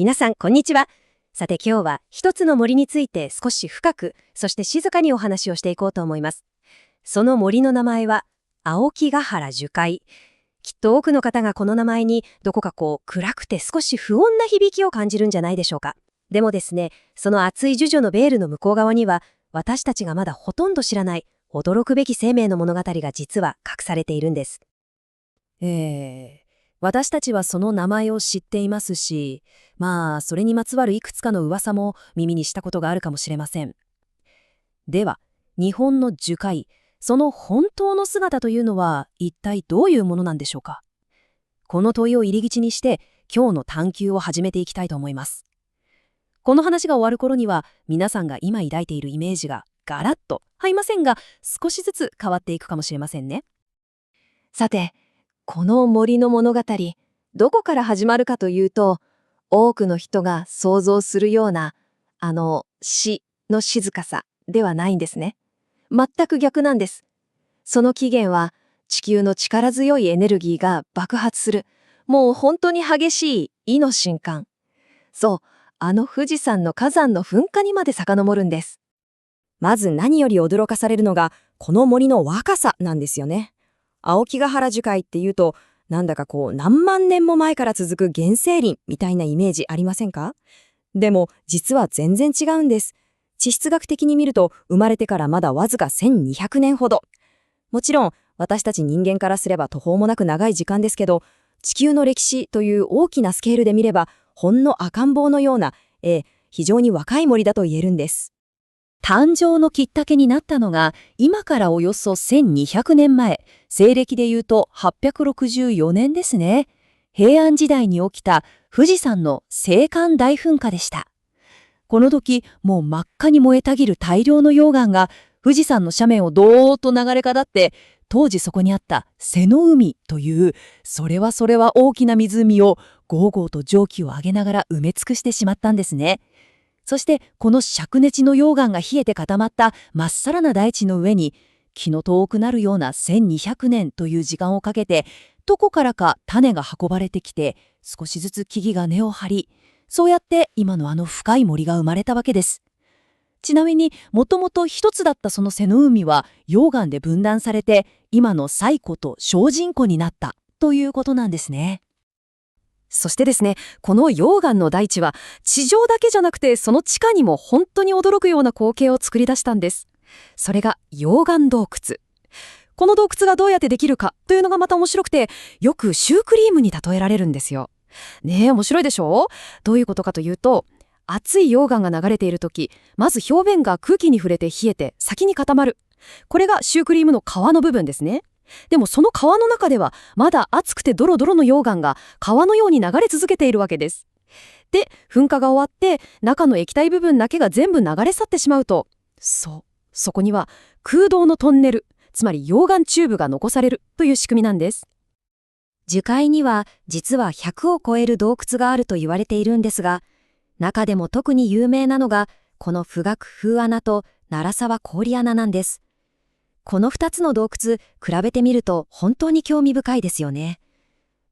皆さん、こんにちは。さて今日は一つの森について少し深く、そして静かにお話をしていこうと思います。その森の名前は、青木ヶ原樹海。きっと多くの方がこの名前にどこか暗くて少し不穏な響きを感じるんじゃないでしょうか。でもですね、その厚い樹々のベールの向こう側には、私たちがまだほとんど知らない驚くべき生命の物語が実は隠されているんです。私たちはその名前を知っていますし、それにまつわるいくつかの噂も耳にしたことがあるかもしれません。では、日本の樹海、その本当の姿というのは一体どういうものなんでしょうか。この問いを入り口にして、今日の探求を始めていきたいと思います。この話が終わる頃には、皆さんが今抱いているイメージがガラッと、いませんが、少しずつ変わっていくかもしれませんね。さて、この森の物語、どこから始まるかというと、多くの人が想像するような、死の静かさではないんですね。全く逆なんです。その起源は、地球の力強いエネルギーが爆発する、もう本当に激しい異の瞬間。そう、富士山の火山の噴火にまで遡るんです。まず何より驚かされるのが、この森の若さなんですよね。青木ヶ原樹海っていうと、なんだか何万年も前から続く原生林みたいなイメージありませんか？でも実は全然違うんです。地質学的に見ると生まれてからまだわずか1200年ほど。もちろん私たち人間からすれば途方もなく長い時間ですけど、地球の歴史という大きなスケールで見ればほんの赤ん坊のような、非常に若い森だと言えるんです。誕生のきっかけになったのが、今からおよそ1200年前、西暦で言うと864年ですね。平安時代に起きた富士山の青函大噴火でした。この時、もう真っ赤に燃えたぎる大量の溶岩が富士山の斜面をどーっと流れ下って、当時そこにあった瀬の海という、それは大きな湖をゴーゴーと蒸気を上げながら埋め尽くしてしまったんですね。そしてこの灼熱の溶岩が冷えて固まったまっさらな大地の上に、気の遠くなるような1200年という時間をかけて、どこからか種が運ばれてきて、少しずつ木々が根を張り、そうやって今の深い森が生まれたわけです。ちなみにもともと一つだったその瀬の海は溶岩で分断されて、今の西湖と精進湖になったということなんですね。そしてですね、この溶岩の大地は地上だけじゃなくてその地下にも本当に驚くような光景を作り出したんです。それが溶岩洞窟。この洞窟がどうやってできるかというのがまた面白くて、よくシュークリームに例えられるんですよ。ねえ、面白いでしょう？どういうことかというと、熱い溶岩が流れているとき、まず表面が空気に触れて冷えて先に固まる。これがシュークリームの皮の部分ですね。でもその川の中ではまだ熱くてドロドロの溶岩が川のように流れ続けているわけです。で、噴火が終わって中の液体部分だけが全部流れ去ってしまうと、そこには空洞のトンネル、つまり溶岩チューブが残されるという仕組みなんです。樹海には実は100を超える洞窟があると言われているんですが、中でも特に有名なのがこの富岳風穴と奈良沢氷穴なんです。この2つの洞窟、比べてみると本当に興味深いですよね。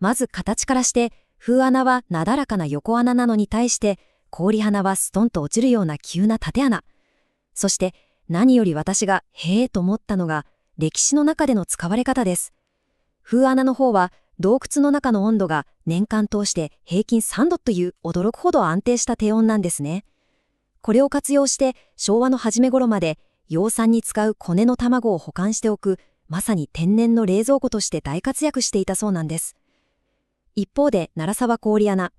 まず形からして、風穴はなだらかな横穴なのに対して、氷穴はストンと落ちるような急な縦穴。そして何より私がへーと思ったのが、歴史の中での使われ方です。風穴の方は洞窟の中の温度が年間通して平均3度という驚くほど安定した低温なんですね。これを活用して昭和の初め頃まで、養蚕に使うコネの卵を保管しておく、まさに天然の冷蔵庫として大活躍していたそうなんです。一方で奈良沢氷穴、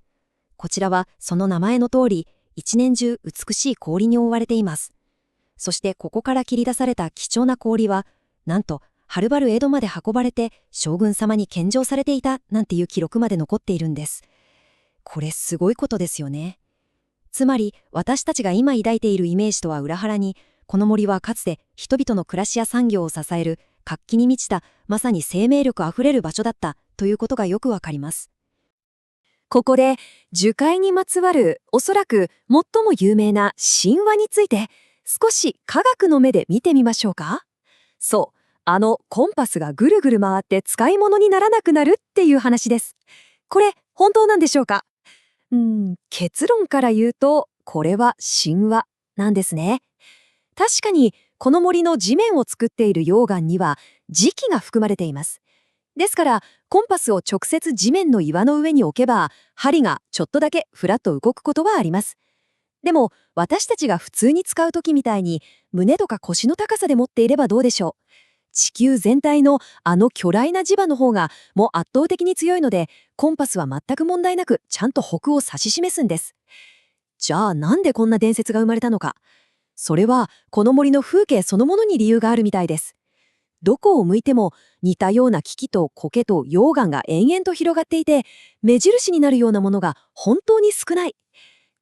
こちらはその名前の通り一年中美しい氷に覆われています。そしてここから切り出された貴重な氷は、なんとはるばる江戸まで運ばれて将軍様に献上されていたなんていう記録まで残っているんです。これすごいことですよね。つまり私たちが今抱いているイメージとは裏腹に、この森はかつて人々の暮らしや産業を支える活気に満ちた、まさに生命力あふれる場所だったということがよくわかります。ここで樹海にまつわるおそらく最も有名な神話について少し科学の目で見てみましょうか。そう、コンパスがぐるぐる回って使い物にならなくなるっていう話です。これ本当なんでしょうか？結論から言うと、これは神話なんですね。確かに、この森の地面を作っている溶岩には磁気が含まれています。ですから、コンパスを直接地面の岩の上に置けば、針がちょっとだけふらっと動くことはあります。でも、私たちが普通に使う時みたいに、胸とか腰の高さで持っていればどうでしょう。地球全体のあの巨大な磁場の方がもう圧倒的に強いので、コンパスは全く問題なくちゃんと北を指し示すんです。じゃあなんでこんな伝説が生まれたのか。それはこの森の風景そのものに理由があるみたいです。どこを向いても似たような木々と苔と溶岩が延々と広がっていて、目印になるようなものが本当に少ない。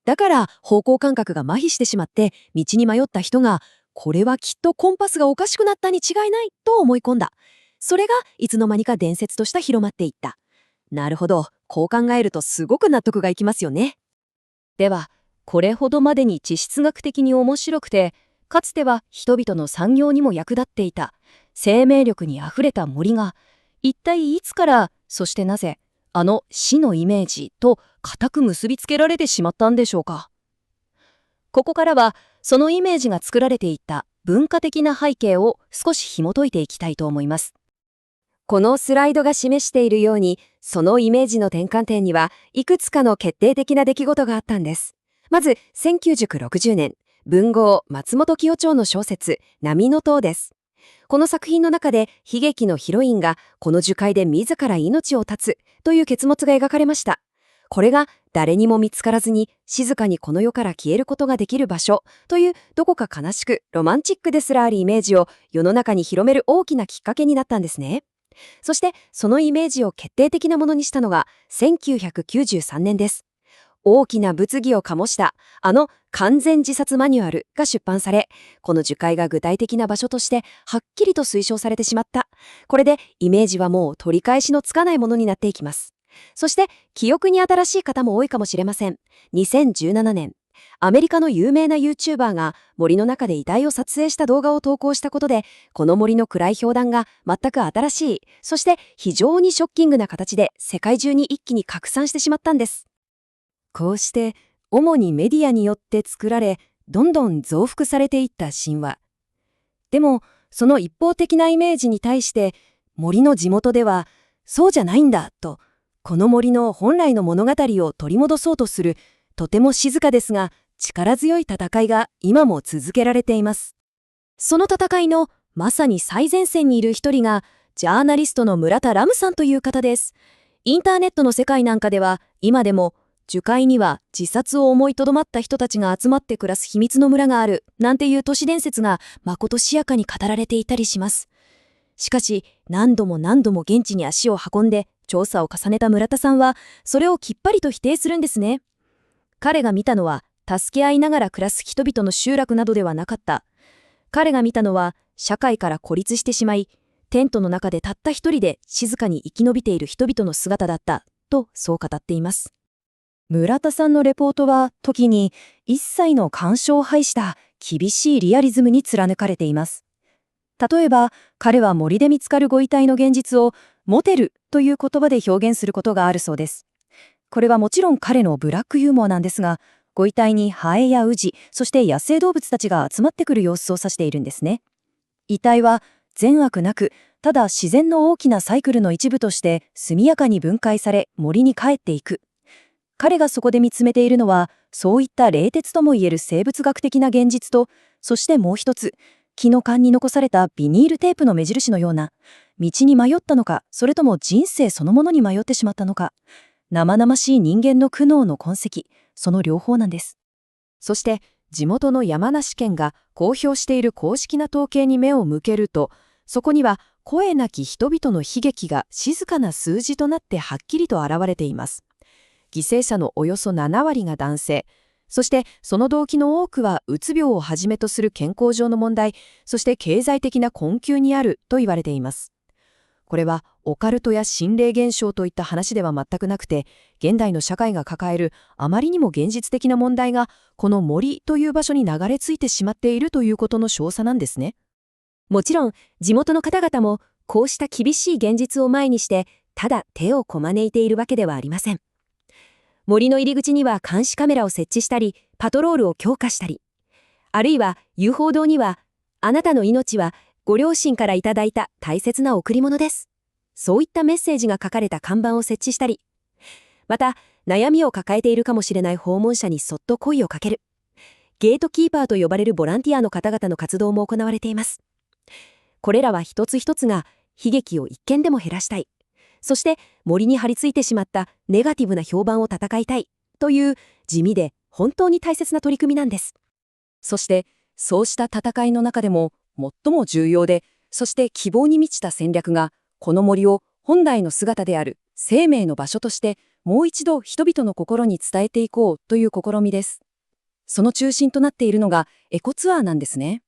だから方向感覚が麻痺してしまって道に迷った人が、これはきっとコンパスがおかしくなったに違いないと思い込んだ。それがいつの間にか伝説として広まっていった。なるほど、こう考えるとすごく納得がいきますよね。では、これほどまでに地質学的に面白くて、かつては人々の産業にも役立っていた生命力にあふれた森が、一体いつから、そしてなぜ、あの死のイメージと固く結びつけられてしまったんでしょうか。ここからは、そのイメージが作られていった文化的な背景を少し紐解いていきたいと思います。このスライドが示しているように、そのイメージの転換点にはいくつかの決定的な出来事があったんです。まず、1960年、文豪松本清張の小説、波の塔です。この作品の中で悲劇のヒロインがこの樹海で自ら命を絶つという結末が描かれました。これが誰にも見つからずに静かにこの世から消えることができる場所という、どこか悲しくロマンチックですらあるイメージを世の中に広める大きなきっかけになったんですね。そしてそのイメージを決定的なものにしたのが1993年です。大きな物議を醸したあの完全自殺マニュアルが出版され、この樹海が具体的な場所としてはっきりと推奨されてしまった。これでイメージはもう取り返しのつかないものになっていきます。そして記憶に新しい方も多いかもしれません。2017年、アメリカの有名な YouTuber が森の中で遺体を撮影した動画を投稿したことで、この森の暗い評断が全く新しい、そして非常にショッキングな形で世界中に一気に拡散してしまったんです。こうして主にメディアによって作られ、どんどん増幅されていった神話。でもその一方的なイメージに対して森の地元では、そうじゃないんだと、この森の本来の物語を取り戻そうとする、とても静かですが力強い戦いが今も続けられています。その戦いのまさに最前線にいる一人がジャーナリストの村田ラムさんという方です。インターネットの世界なんかでは今でも樹海には自殺を思いとどまった人たちが集まって暮らす秘密の村があるなんていう都市伝説がまことしやかに語られていたりします。しかし何度も何度も現地に足を運んで調査を重ねた村田さんはそれをきっぱりと否定するんですね。彼が見たのは助け合いながら暮らす人々の集落などではなかった。彼が見たのは社会から孤立してしまい、テントの中でたった一人で静かに生き延びている人々の姿だったと、そう語っています。村田さんのレポートは時に一切の干渉を排した厳しいリアリズムに貫かれています。例えば彼は森で見つかるご遺体の現実をモテルという言葉で表現することがあるそうです。これはもちろん彼のブラックユーモアなんですが、ご遺体にハエやウジ、そして野生動物たちが集まってくる様子を指しているんですね。遺体は善悪なく、ただ自然の大きなサイクルの一部として速やかに分解され森に帰っていく。彼がそこで見つめているのは、そういった冷徹ともいえる生物学的な現実と、そしてもう一つ、木の缶に残されたビニールテープの目印のような、道に迷ったのか、それとも人生そのものに迷ってしまったのか、生々しい人間の苦悩の痕跡、その両方なんです。そして地元の山梨県が公表している公式な統計に目を向けると、そこには声なき人々の悲劇が静かな数字となってはっきりと現れています。犠牲者のおよそ7割が男性、そしてその動機の多くはうつ病をはじめとする健康上の問題、そして経済的な困窮にあると言われています。これはオカルトや心霊現象といった話では全くなくて、現代の社会が抱えるあまりにも現実的な問題がこの森という場所に流れ着いてしまっているということの証左なんですね。もちろん地元の方々もこうした厳しい現実を前にしてただ手をこまねいているわけではありません。森の入り口には監視カメラを設置したり、パトロールを強化したり、あるいは遊歩道には、あなたの命はご両親からいただいた大切な贈り物です。そういったメッセージが書かれた看板を設置したり、また悩みを抱えているかもしれない訪問者にそっと声をかける。ゲートキーパーと呼ばれるボランティアの方々の活動も行われています。これらは一つ一つが悲劇を一件でも減らしたい。そして森に張り付いてしまったネガティブな評判を戦いたいという地味で本当に大切な取り組みなんです。そしてそうした戦いの中でも最も重要で、そして希望に満ちた戦略が、この森を本来の姿である生命の場所としてもう一度人々の心に伝えていこうという試みです。その中心となっているのがエコツアーなんですね。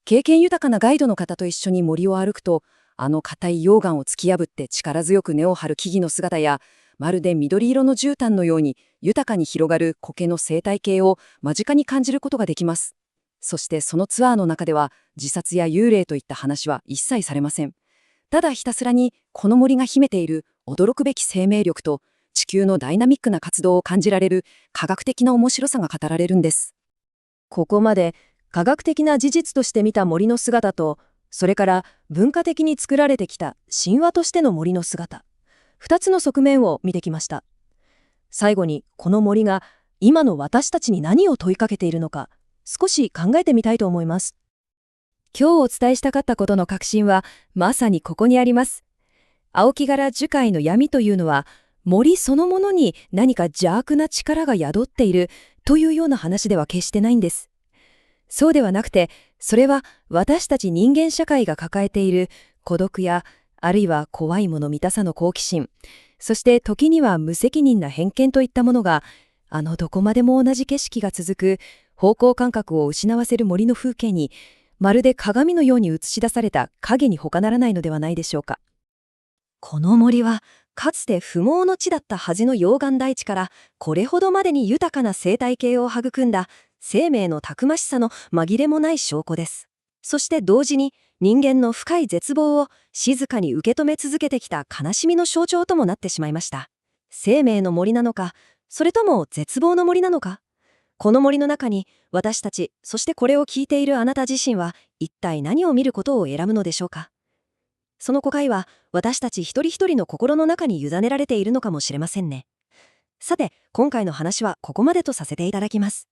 経験豊かなガイドの方と一緒に森を歩くと、あの硬い溶岩を突き破って力強く根を張る木々の姿や、まるで緑色の絨毯のように豊かに広がる苔の生態系を間近に感じることができます。そしてそのツアーの中では自殺や幽霊といった話は一切されません。ただひたすらにこの森が秘めている驚くべき生命力と地球のダイナミックな活動を感じられる科学的な面白さが語られるんです。ここまで科学的な事実として見た森の姿と、それから文化的に作られてきた神話としての森の姿、2つの側面を見てきました。最後にこの森が今の私たちに何を問いかけているのか、少し考えてみたいと思います。今日お伝えしたかったことの核心はまさにここにあります。青木柄樹海の闇というのは、森そのものに何か邪悪な力が宿っているというような話では決してないんです。そうではなくて、それは私たち人間社会が抱えている孤独や、あるいは怖いもの見たさの好奇心、そして時には無責任な偏見といったものが、どこまでも同じ景色が続く方向感覚を失わせる森の風景に、まるで鏡のように映し出された影に他ならないのではないでしょうか。この森はかつて不毛の地だったはずの溶岩大地から、これほどまでに豊かな生態系を育んだ生命のたくましさの紛れもない証拠です。そして同時に人間の深い絶望を静かに受け止め続けてきた悲しみの象徴ともなってしまいました。生命の森なのか、それとも絶望の森なのか。この森の中に私たち、そしてこれを聞いているあなた自身は一体何を見ることを選ぶのでしょうか。その答えは私たち一人一人の心の中に委ねられているのかもしれませんね。さて、今回の話はここまでとさせていただきます。